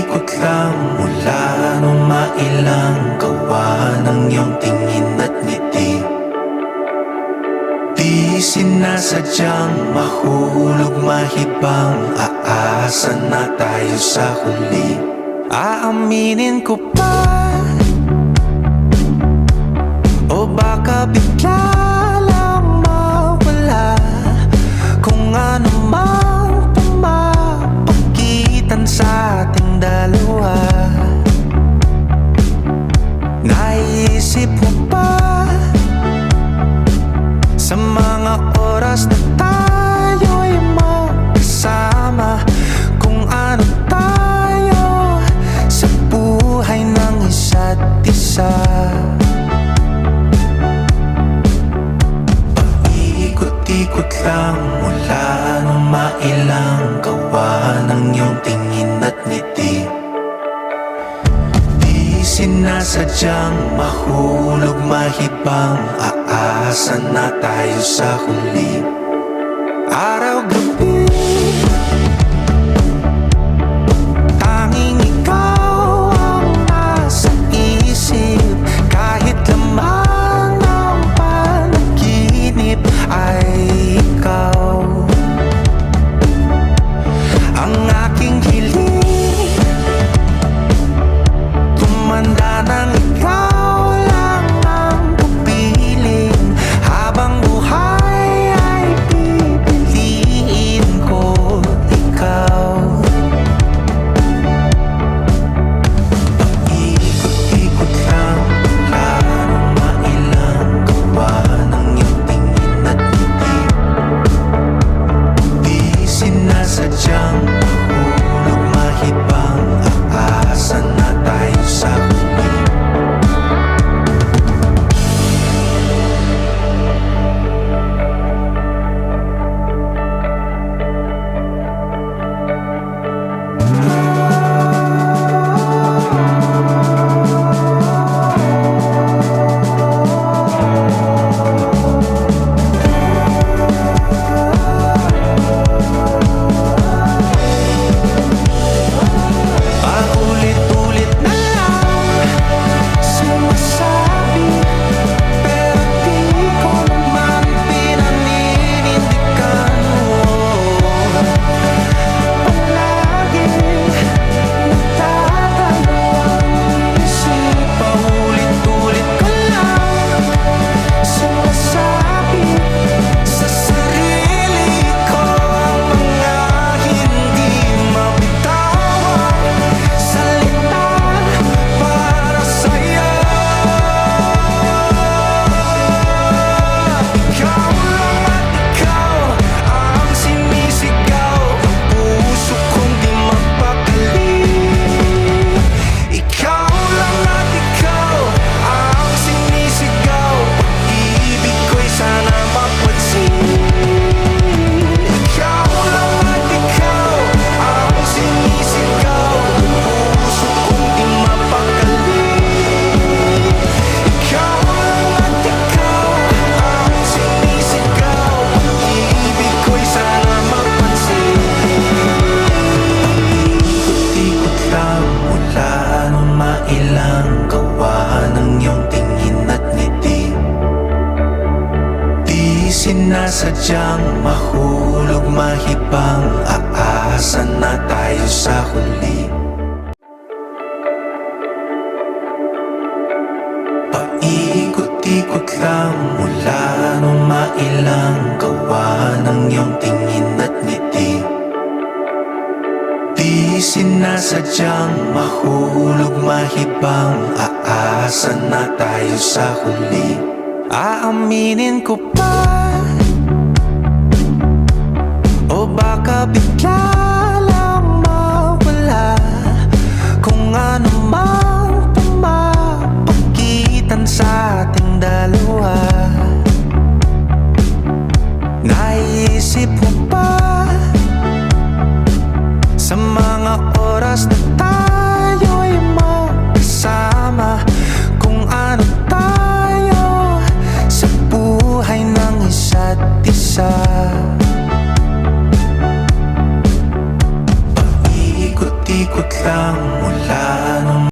Ikot-ikot lang mula nung mailang gawa ng iyong tingin at ngiti. Di sinasadyang mahulog mahibang, aasa na tayo sa huli. Aaminin ko pa, o baka bigla lang mawala kung ano mang pumapagitan sa ating dalawa. Naisip mo ba sa mga oras na tayo'y magkasama, kung ano tayo sa buhay ng isa't isa? Paikot-ikot lang mula nung mailang gawa ng iyong tingin at ngiti. Di sinasadyang mahulog mahibang, aasa na tayo sa huli. Araw-gabi tanging ikaw ang nasa isip, kahit lamang ng panaginip ay ikaw. Ang aking hiling tumanda ng ikaw lang ang kapiling, habang buhay ay pipiliin ko ikaw. Paikot-ikot lang mula nung mailang gawa ng iyong tingin at ngiti. Di sinasadyang mahulog mahibang, aasa na tayo sa huli. Paulit-ulit na lang sinasabi, pero di ko naman pinaninindigan mo. Palagi nagdadalawang isip, paulit-ulit ko lang sinasabi sa sarili ko ang mga hindi mabitawang salita para sa'yo. Ikaw lang at ikaw ang sinisigaw ng puso kong di mapakali. Ikaw lang at ikaw ang sinisigaw, pag-ibig ko'y sana mapansin. Ikaw lang at ikaw ang sinisigaw ng puso kong di mapakali. Ikaw lang at ikaw ang sinisigaw, pag-ibig ko'y sana mapansin. Ikot-ikot lang mula nung mailang gawa ng iyong tingin at ngiti. Di sinasadyang mahulog mahibang, aasa na tayo sa huli. Paikot-ikot lang mula nung mailang gawa ng iyong tingin at ngiti. Di sinasadyang mahulog mahibang, aasa na tayo sa huli. Aaminin ko pa, o baka bigla lang mawala kung ano mang pumapagitan sa ating dalawa. Naisip mo